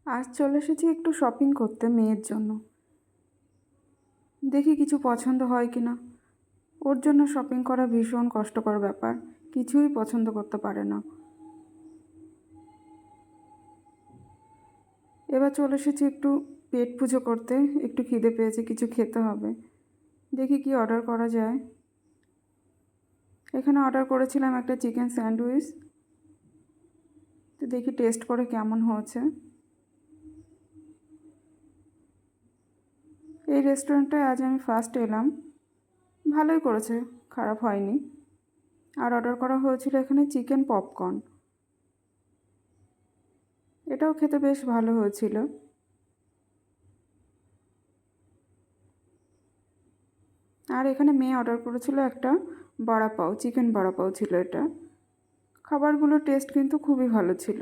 আজ চলে এসেছি একটু শপিং করতে মেয়ের জন্য। দেখি কিছু পছন্দ হয় কি না। ওর জন্য শপিং করা ভীষণ কষ্টকর ব্যাপার, কিছুই পছন্দ করতে পারে না। এবার চলে এসেছি একটু পেট পুজো করতে, একটু খিদে পেয়েছে, কিছু খেতে হবে। দেখি কি অর্ডার করা যায়। এখানে অর্ডার করেছিলাম একটা চিকেন স্যান্ডউইচ, তো দেখি টেস্ট করে কেমন হয়েছে। এই রেস্টুরেন্টটায় আজ আমি ফার্স্ট এলাম, ভালোই করেছে, খারাপ হয়নি। আর অর্ডার করা হয়েছিল এখানে চিকেন পপকর্ন, এটাও খেতে বেশ ভালো হয়েছিল। আর এখানে মেয়ে অর্ডার করেছিল একটা বড়া পাও, চিকেন বড়া পাও ছিল এটা। খাবারগুলোর টেস্ট কিন্তু খুবই ভালো ছিল।